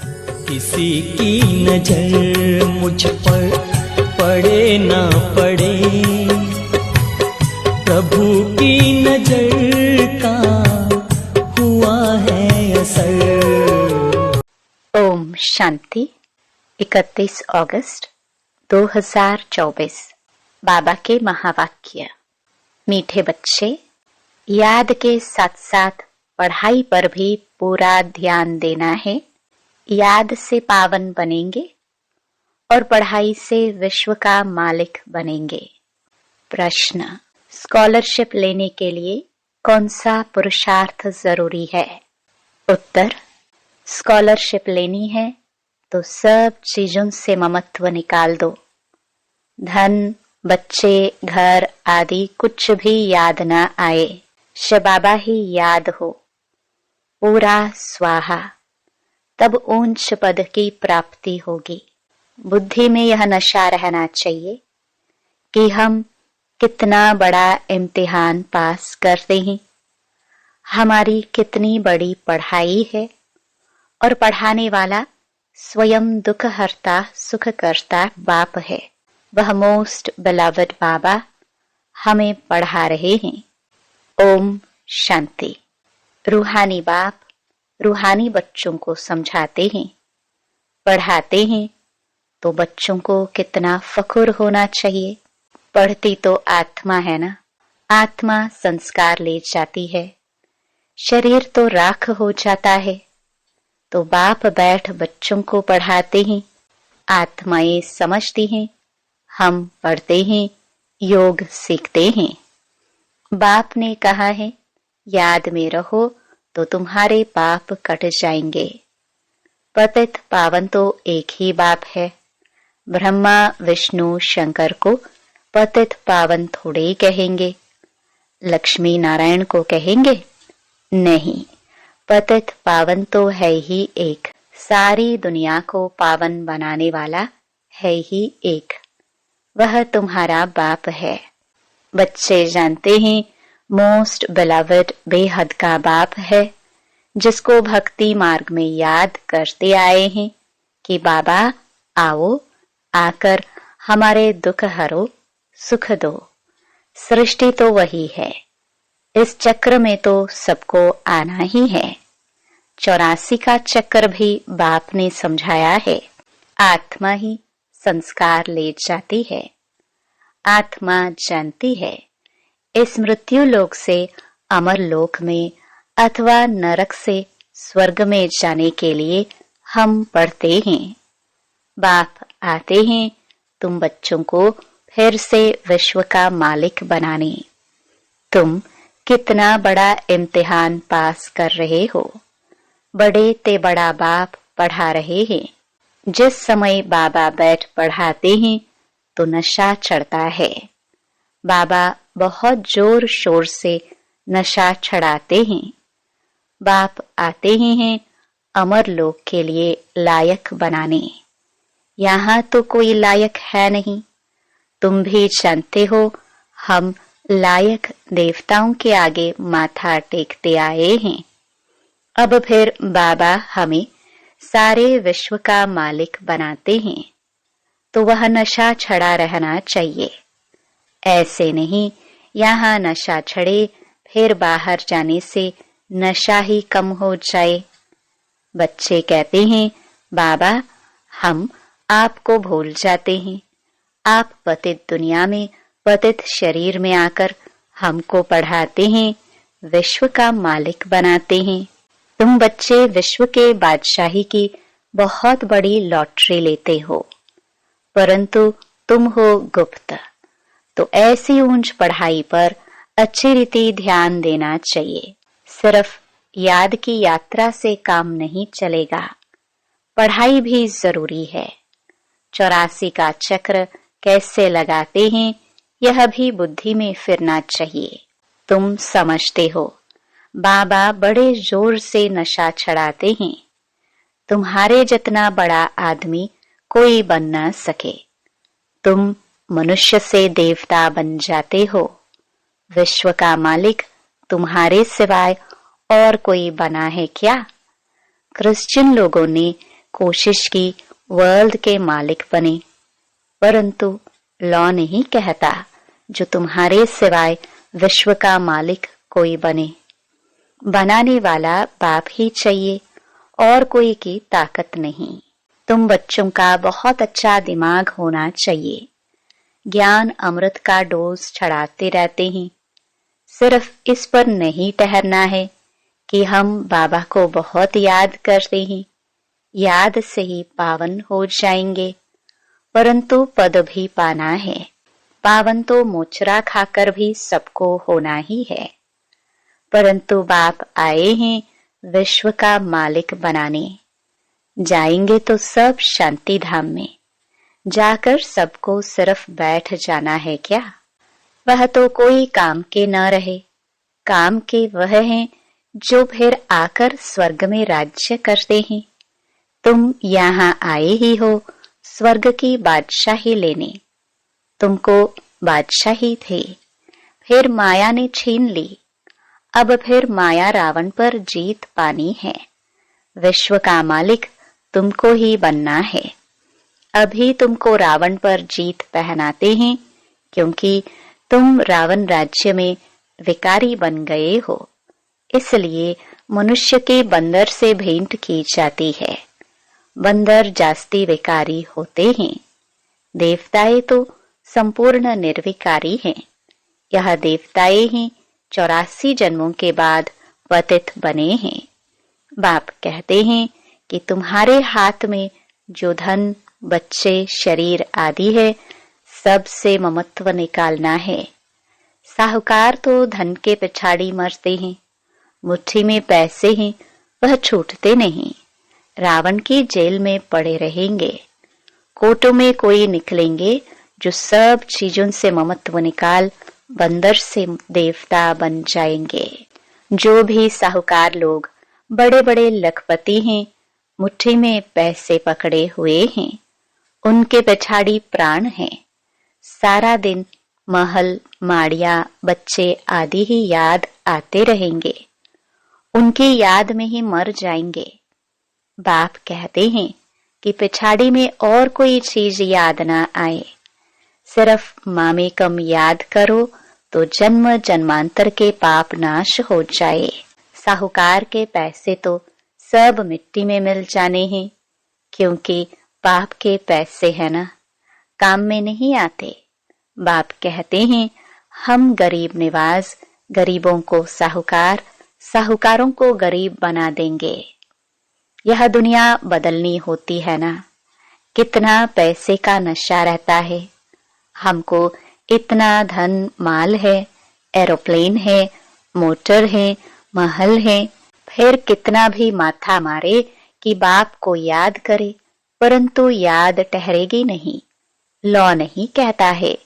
किसी की नजर मुझ पर पड़े ना पड़े, प्रभु की नजर का हुआ है असर। ओम शांति। 31 अगस्त 2024। बाबा के महावाक्य। मीठे बच्चे, याद के साथ साथ पढ़ाई पर भी पूरा ध्यान देना है। याद से पावन बनेंगे और पढ़ाई से विश्व का मालिक बनेंगे। प्रश्न, स्कॉलरशिप लेने के लिए कौन सा पुरुषार्थ जरूरी है? उत्तर, स्कॉलरशिप लेनी है तो सब चीजों से ममत्व निकाल दो। धन, बच्चे, घर आदि कुछ भी याद न आए, शिव बाबा ही याद हो। पूरा स्वाहा, तब ऊंच पद की प्राप्ति होगी। बुद्धि में यह नशा रहना चाहिए कि हम कितना बड़ा इम्तिहान पास करते हैं, हमारी कितनी बड़ी पढ़ाई है, और पढ़ाने वाला स्वयं दुख हरता सुख करता बाप है। वह मोस्ट बिलवड बाबा हमें पढ़ा रहे हैं। ओम शांति। रूहानी बाप रूहानी बच्चों को समझाते हैं, पढ़ाते हैं, तो बच्चों को कितना फख्र होना चाहिए। पढ़ती तो आत्मा है ना, आत्मा संस्कार ले जाती है, शरीर तो राख हो जाता है। तो बाप बैठ बच्चों को पढ़ाते हैं, आत्माएं समझती हैं, हम पढ़ते हैं, योग सीखते हैं। बाप ने कहा है, याद में रहो तो तुम्हारे पाप कट जाएंगे। पतित पावन तो एक ही बाप है। ब्रह्मा विष्णु शंकर को पतित पावन थोड़े कहेंगे, लक्ष्मी नारायण को कहेंगे? नहीं, पतित पावन तो है ही एक, सारी दुनिया को पावन बनाने वाला है ही एक, वह तुम्हारा बाप है। बच्चे जानते हैं मोस्ट बिलवड बेहद का बाप है, जिसको भक्ति मार्ग में याद करते आए हैं कि बाबा आओ, आकर हमारे दुख हरो, सुख दो। सृष्टि तो वही है, इस चक्र में तो सबको आना ही है। 84 का चक्र भी बाप ने समझाया है। आत्मा ही संस्कार ले जाती है। आत्मा जानती है इस मृत्यु लोक से अमर लोक में अथवा नरक से स्वर्ग में जाने के लिए हम पढ़ते हैं। बाप आते हैं तुम बच्चों को फिर से विश्व का मालिक बनाने। तुम कितना बड़ा इम्तिहान पास कर रहे हो। बड़े ते बड़ा बाप पढ़ा रहे हैं। जिस समय बाबा बैठ पढ़ाते हैं तो नशा चढ़ता है। बाबा बहुत जोर शोर से नशा चढ़ाते हैं। बाप आते ही हैं अमर लोक के लिए लायक बनाने। यहाँ तो कोई लायक है नहीं। तुम भी जानते हो हम लायक देवताओं के आगे माथा टेकते आए हैं। अब फिर बाबा हमें सारे विश्व का मालिक बनाते हैं, तो वह नशा चढ़ा रहना चाहिए। ऐसे नहीं यहाँ नशा चढ़े फिर बाहर जाने से नशा ही कम हो जाए। बच्चे कहते हैं बाबा हम आपको भूल जाते हैं। आप पतित दुनिया में पतित शरीर में आकर हमको पढ़ाते हैं, विश्व का मालिक बनाते हैं। तुम बच्चे विश्व के बादशाही की बहुत बड़ी लॉटरी लेते हो, परंतु तुम हो गुप्त। तो ऐसी ऊंच पढ़ाई पर अच्छी रीति ध्यान देना चाहिए। सिर्फ याद की यात्रा से काम नहीं चलेगा, पढ़ाई भी जरूरी है। 84 का चक्र कैसे लगाते हैं यह भी बुद्धि में फिरना चाहिए। तुम समझते हो बाबा बड़े जोर से नशा चढ़ाते हैं। तुम्हारे जितना बड़ा आदमी कोई बन न सके। तुम मनुष्य से देवता बन जाते हो। विश्व का मालिक तुम्हारे सिवाय और कोई बना है क्या? क्रिश्चियन लोगों ने कोशिश की वर्ल्ड के मालिक बने, परंतु लॉ नहीं कहता जो तुम्हारे सिवाय विश्व का मालिक कोई बने। बनाने वाला बाप ही चाहिए और कोई की ताकत नहीं। तुम बच्चों का बहुत अच्छा दिमाग होना चाहिए। ज्ञान अमृत का डोज चढ़ाते रहते हैं। सिर्फ इस पर नहीं ठहरना है कि हम बाबा को बहुत याद करते हैं, याद से ही पावन हो जाएंगे, परंतु पद भी पाना है। पावन तो मोचरा खाकर भी सबको होना ही है, परंतु बाप आए हैं विश्व का मालिक बनाने। जाएंगे तो सब शांति धाम में, जाकर सबको सिर्फ बैठ जाना है क्या? वह तो कोई काम के न रहे। काम के वह हैं जो फिर आकर स्वर्ग में राज्य करते हैं। तुम यहाँ आए ही हो स्वर्ग की बादशाही लेने। तुमको बादशाही थे, फिर माया ने छीन ली। अब फिर माया रावण पर जीत पानी है। विश्व का मालिक तुमको ही बनना है। अभी तुमको रावण पर जीत पहनाते हैं, क्योंकि तुम रावण राज्य में विकारी बन गए हो। इसलिए मनुष्य के बंदर से भेंट की जाती है। बंदर जास्ती विकारी होते हैं। देवताएं तो संपूर्ण निर्विकारी हैं। यह देवताएं ही 84 जन्मों के बाद पतित बने हैं। बाप कहते हैं कि तुम्हारे हाथ में जो धन, बच्चे, शरीर आदि है, सब से ममत्व निकालना है। साहूकार तो धन के पिछाड़ी मरते हैं। मुट्ठी में पैसे हैं, वह छूटते नहीं। रावण की जेल में पड़े रहेंगे। कोर्टों में कोई निकलेंगे जो सब चीजों से ममत्व निकाल बंदर से देवता बन जाएंगे। जो भी साहूकार लोग बड़े बड़े लखपति हैं, मुट्ठी में पैसे पकड़े हुए हैं, उनके पिछाड़ी प्राण हैं। सारा दिन महल, माड़िया, बच्चे आदि ही याद आते रहेंगे। उनकी याद में ही मर जाएंगे। बाप कहते हैं कि पिछाड़ी में और कोई चीज याद ना आए। सिर्फ मामेकम याद करो तो जन्म जन्मांतर के पाप नाश हो जाए। साहूकार के पैसे तो सब मिट्टी में मिल जाने हैं, क्योंकि पाप के पैसे है ना, काम में नहीं आते। बाप कहते हैं हम गरीब निवाज गरीबों को साहूकार, साहूकारों को गरीब बना देंगे। यह दुनिया बदलनी होती है ना। कितना पैसे का नशा रहता है। हमको इतना धन माल है, एरोप्लेन है, मोटर है, महल है, फिर कितना भी माथा मारे कि बाप को याद करे, परंतु याद ठहरेगी नहीं। लॉ नहीं कहता है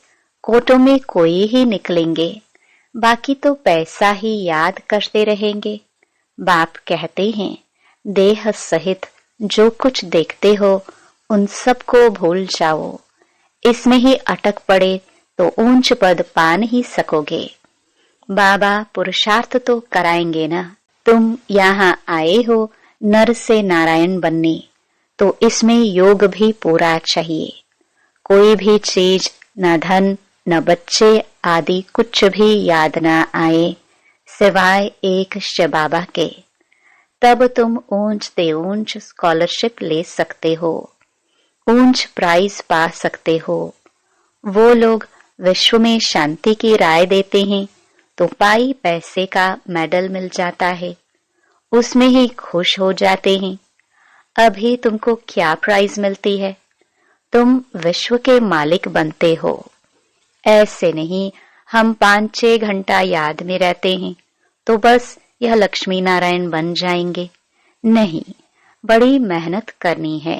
कोर्टों में कोई ही निकलेंगे, बाकी तो पैसा ही याद करते रहेंगे। बाप कहते हैं देह सहित जो कुछ देखते हो उन सबको भूल जाओ। इसमें ही अटक पड़े तो ऊंच पद पा नहीं सकोगे। बाबा पुरुषार्थ तो कराएंगे ना। तुम यहाँ आए हो नर से नारायण बनने, तो इसमें योग भी पूरा चाहिए। कोई भी चीज, न धन न बच्चे आदि कुछ भी याद न आए सिवाय एक शिव बाबा के। तब तुम ऊंच से ऊंच स्कॉलरशिप ले सकते हो, ऊंच प्राइज पा सकते हो। वो लोग विश्व में शांति की राय देते हैं तो पाई पैसे का मेडल मिल जाता है, उसमें ही खुश हो जाते हैं। अभी तुमको क्या प्राइज मिलती है? तुम विश्व के मालिक बनते हो। ऐसे नहीं हम 5-6 घंटा याद में रहते हैं तो बस यह लक्ष्मी नारायण बन जाएंगे। नहीं, बड़ी मेहनत करनी है।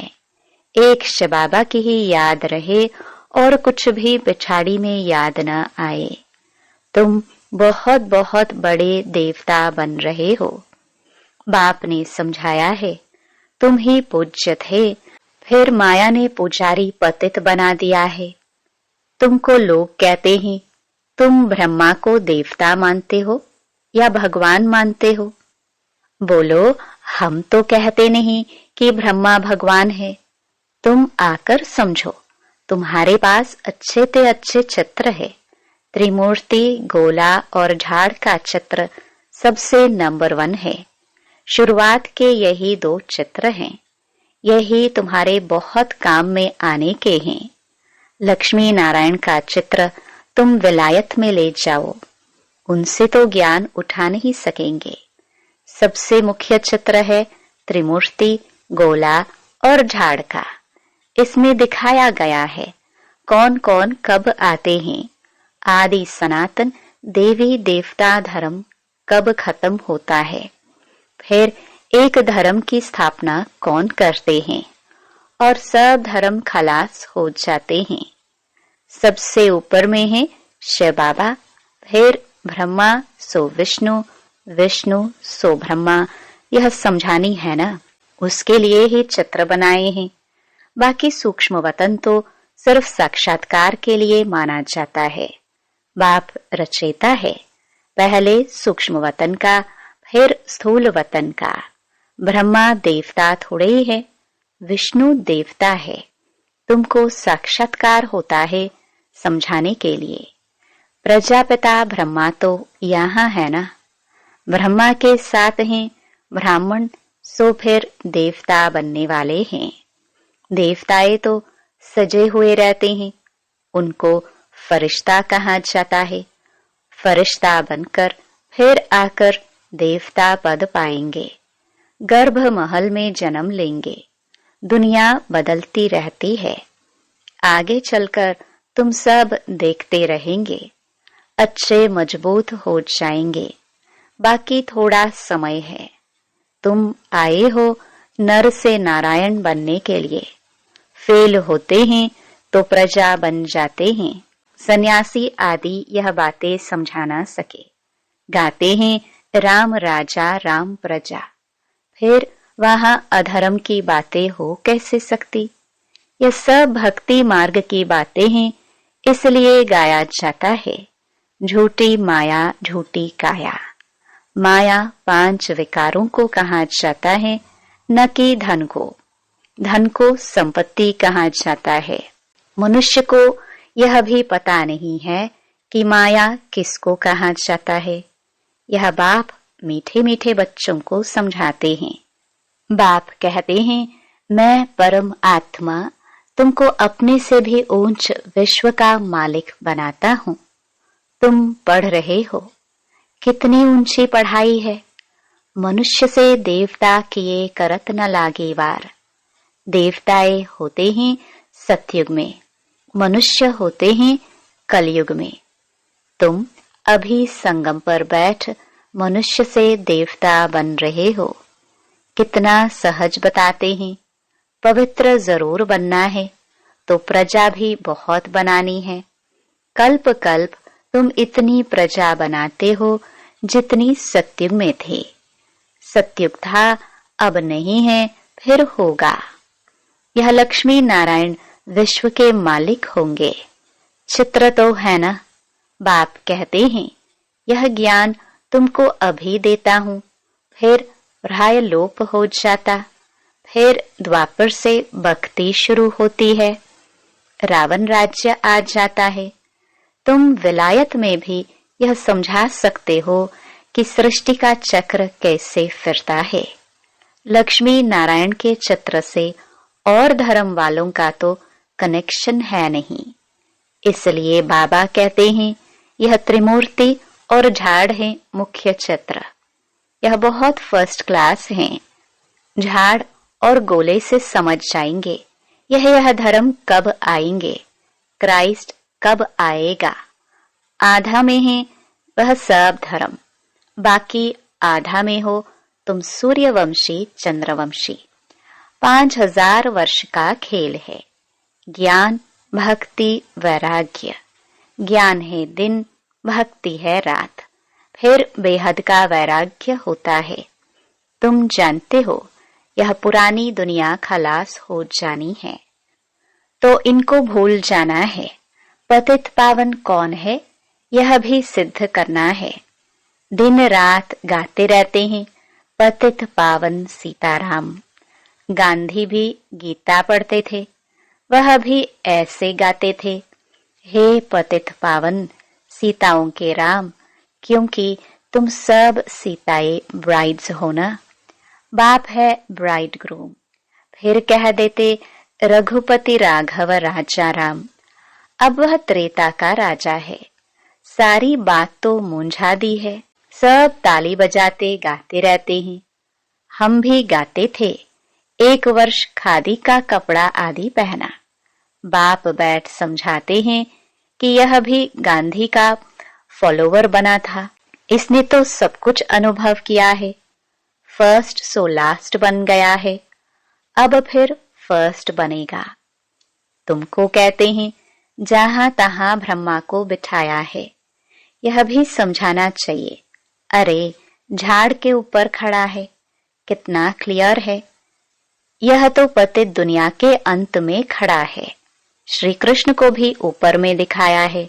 एक शिव बाबा की ही याद रहे और कुछ भी पिछाड़ी में याद न आए। तुम बहुत बहुत बड़े देवता बन रहे हो। बाप ने समझाया है तुम ही पूज्य थे, फिर माया ने पुजारी पतित बना दिया है। तुमको लोग कहते हैं तुम ब्रह्मा को देवता मानते हो या भगवान मानते हो। बोलो हम तो कहते नहीं कि ब्रह्मा भगवान है। तुम आकर समझो, तुम्हारे पास अच्छे ते अच्छे चित्र है। त्रिमूर्ति, गोला और झाड़ का चित्र सबसे नंबर 1 है। शुरुआत के यही 2 चित्र हैं। यही तुम्हारे बहुत काम में आने के हैं। लक्ष्मी नारायण का चित्र तुम विलायत में ले जाओ, उनसे तो ज्ञान उठा नहीं सकेंगे। सबसे मुख्य चित्र है त्रिमूर्ति, गोला और झाड़ का। इसमें दिखाया गया है कौन कौन कब आते हैं। आदि सनातन देवी देवता धर्म कब खत्म होता है, फिर एक धर्म की स्थापना कौन करते हैं और सब धर्म खलास हो जाते हैं। सबसे ऊपर में है शिव बाबा, फिर ब्रह्मा सो विष्णु, विष्णु सो ब्रह्मा। यह समझानी है ना, उसके लिए ही चित्र बनाए हैं। बाकी सूक्ष्म वतन तो सिर्फ साक्षात्कार के लिए माना जाता है। बाप रचयिता है, पहले सूक्ष्म वतन का, फिर स्थूल वतन का। ब्रह्मा देवता थोड़े ही है, विष्णु देवता है। तुमको साक्षात्कार होता है समझाने के लिए। प्रजापिता ब्रह्मा तो यहाँ है ना, ब्रह्मा के साथ हैं ब्राह्मण, सो फिर देवता बनने वाले हैं। देवताएं तो सजे हुए रहते हैं, उनको फरिश्ता कहा जाता है। फरिश्ता बनकर फिर आकर देवता पद पाएंगे, गर्भ महल में जन्म लेंगे। दुनिया बदलती रहती है, आगे चलकर तुम सब देखते रहेंगे। अच्छे मजबूत हो जाएंगे। बाकी थोड़ा समय है। तुम आए हो नर से नारायण बनने के लिए। फेल होते हैं तो प्रजा बन जाते हैं। सन्यासी आदि यह बातें समझा ना सके, गाते हैं राम राजा राम प्रजा। फिर वहां अधर्म की बातें हो कैसे सकती। यह सब भक्ति मार्ग की बातें हैं, इसलिए गाया जाता है। झूठी माया झूठी काया। माया 5 विकारों को कहा जाता है, न कि धन को। धन को संपत्ति कहा जाता है। मनुष्य को यह भी पता नहीं है कि माया किसको कहा जाता है। यह बाप मीठे मीठे बच्चों को समझाते हैं। बाप कहते हैं, मैं परम आत्मा तुमको अपने से भी ऊंच विश्व का मालिक बनाता हूं। तुम पढ़ रहे हो, कितनी ऊंची पढ़ाई है। मनुष्य से देवता किए करत न लागे वार। देवताएं होते हैं सतयुग में, मनुष्य होते हैं कलयुग में। तुम अभी संगम पर बैठ मनुष्य से देवता बन रहे हो। कितना सहज बताते हैं। पवित्र जरूर बनना है तो प्रजा भी बहुत बनानी है। कल्प कल्प तुम इतनी प्रजा बनाते हो जितनी सतयुग में थे। सतयुग था, अब नहीं है, फिर होगा। यह लक्ष्मी नारायण विश्व के मालिक होंगे। चित्र तो है ना। बाप कहते हैं, यह ज्ञान तुमको अभी देता हूं, फिर प्राय लोप हो जाता। फिर द्वापर से भक्ति शुरू होती है, रावण राज्य आ जाता है। तुम विलायत में भी यह समझा सकते हो कि सृष्टि का चक्र कैसे फिरता है। लक्ष्मी नारायण के चित्र से और धर्म वालों का तो कनेक्शन है नहीं। इसलिए बाबा कहते हैं, यह त्रिमूर्ति और झाड़ है मुख्य चित्र। यह बहुत फर्स्ट क्लास है। झाड़ और गोले से समझ जाएंगे यह धर्म कब आएंगे, क्राइस्ट कब आएगा। आधा में है वह सब धर्म, बाकी आधा में हो तुम सूर्यवंशी चंद्रवंशी। 5000 वर्ष का खेल है। ज्ञान भक्ति वैराग्य। ज्ञान है दिन, भक्ति है रात, फिर बेहद का वैराग्य होता है। तुम जानते हो यह पुरानी दुनिया खलास हो जानी है, तो इनको भूल जाना है। पतित पावन कौन है यह भी सिद्ध करना है। दिन रात गाते रहते हैं, पतित पावन सीताराम। गांधी भी गीता पढ़ते थे, वह भी ऐसे गाते थे, हे पतित पावन सीताओं के राम, क्योंकि तुम सब सीताएं ब्राइड्स हो ना। बाप है ब्राइड ग्रूम। फिर कह देते रघुपति राघव राजा राम। अब वह त्रेता का राजा है। सारी बात तो मूंझा दी है। सब ताली बजाते गाते रहते हैं। हम भी गाते थे। 1 वर्ष खादी का कपड़ा आदि पहना। बाप बैठ समझाते हैं कि यह भी गांधी का फॉलोवर बना था। इसने तो सब कुछ अनुभव किया है। फर्स्ट सो लास्ट बन गया है, अब फिर फर्स्ट बनेगा। तुमको कहते हैं जहां तहां ब्रह्मा को बिठाया है। यह भी समझाना चाहिए। अरे झाड़ के ऊपर खड़ा है, कितना क्लियर है। यह तो पतित दुनिया के अंत में खड़ा है। श्री कृष्ण को भी ऊपर में दिखाया है।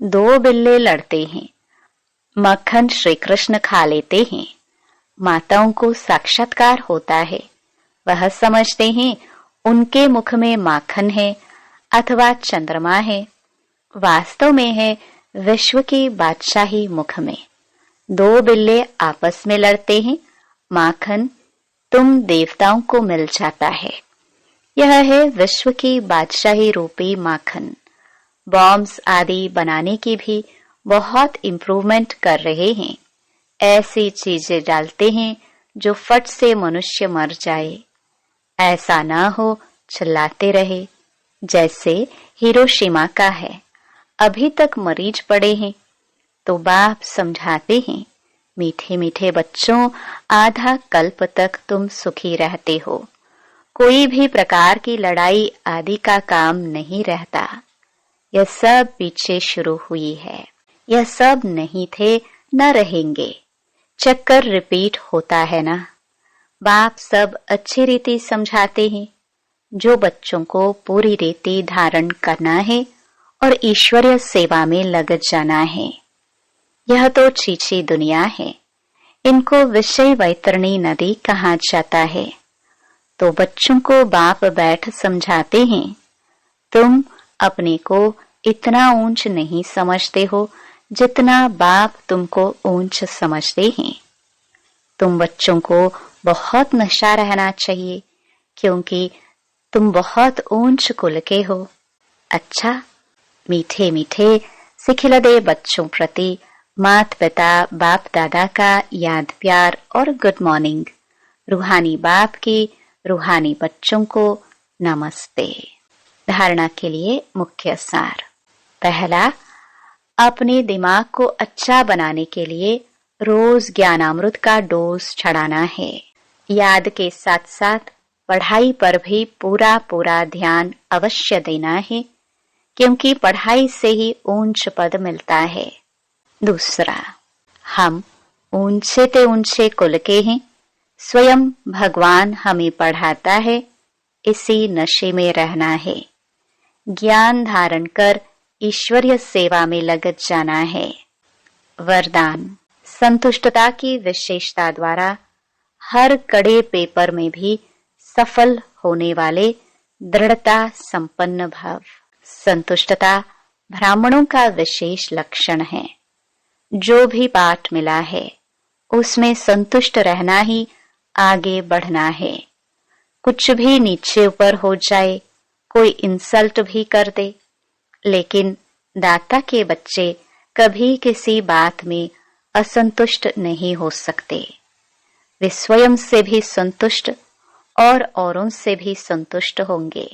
2 बिल्ले लड़ते हैं। मक्खन श्री कृष्ण खा लेते हैं। माताओं को साक्षात्कार होता है। वह समझते हैं उनके मुख में माखन है अथवा चंद्रमा है। वास्तव में है विश्व की बादशाही मुख में। 2 बिल्ले आपस में लड़ते हैं। माखन तुम देवताओं को मिल जाता है। यह है विश्व की बादशाही रूपी माखन। बॉम्ब्स आदि बनाने की भी बहुत इम्प्रूवमेंट कर रहे हैं। ऐसी चीजें डालते हैं जो फट से मनुष्य मर जाए। ऐसा ना हो चिल्लाते रहे, जैसे हिरोशिमा का है। अभी तक मरीज पड़े हैं तो बाप समझाते हैं, मीठे मीठे बच्चों, आधा कल्प तक तुम सुखी रहते हो। कोई भी प्रकार की लड़ाई आदि का काम नहीं रहता। यह सब पीछे शुरू हुई है। यह सब नहीं थे, न रहेंगे। चक्कर रिपीट होता है ना। बाप सब अच्छी रीति समझाते हैं। जो बच्चों को पूरी रीति धारण करना है और ईश्वरीय सेवा में लग जाना है। यह तो छीछी दुनिया है। इनको विषय वैतरणी नदी कहा जाता है। तो बच्चों को बाप बैठ समझाते हैं, तुम अपने को इतना ऊंच नहीं समझते हो जितना बाप तुमको ऊंच समझते हैं। तुम बच्चों को बहुत नशा रहना चाहिए, क्योंकि तुम बहुत ऊंच कुल के हो। अच्छा, मीठे मीठे सिखिलदे बच्चों प्रति माता पिता बाप दादा का याद प्यार और गुड मॉर्निंग। रूहानी बाप की रूहानी बच्चों को नमस्ते। धारणा के लिए मुख्य सार। पहला, अपने दिमाग को अच्छा बनाने के लिए रोज ज्ञानामृत का डोज चढ़ाना है। याद के साथ साथ पढ़ाई पर भी पूरा पूरा ध्यान अवश्य देना है, क्योंकि पढ़ाई से ही ऊंच पद मिलता है। दूसरा, हम ऊंचे ते ऊंचे कुल के हैं। स्वयं भगवान हमें पढ़ाता है। इसी नशे में रहना है। ज्ञान धारण कर ईश्वरीय सेवा में लग जाना है। वरदान, संतुष्टता की विशेषता द्वारा हर कड़े पेपर में भी सफल होने वाले दृढ़ता संपन्न भाव। संतुष्टता ब्राह्मणों का विशेष लक्षण है। जो भी पाठ मिला है उसमें संतुष्ट रहना ही आगे बढ़ना है। कुछ भी नीचे ऊपर हो जाए, कोई इंसल्ट भी कर दे, लेकिन दाता के बच्चे कभी किसी बात में असंतुष्ट नहीं हो सकते। वे स्वयं से भी संतुष्ट और औरों से भी संतुष्ट होंगे।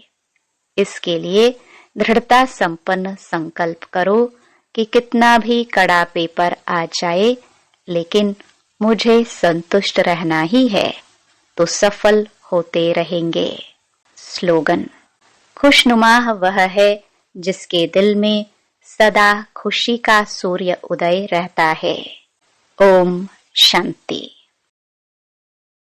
इसके लिए दृढ़ता संपन्न संकल्प करो कि कितना भी कड़ा पेपर आ जाए, लेकिन मुझे संतुष्ट रहना ही है, तो सफल होते रहेंगे। स्लोगन, खुशनुमा वह है जिसके दिल में सदा खुशी का सूर्य उदय रहता है। ओम शांति।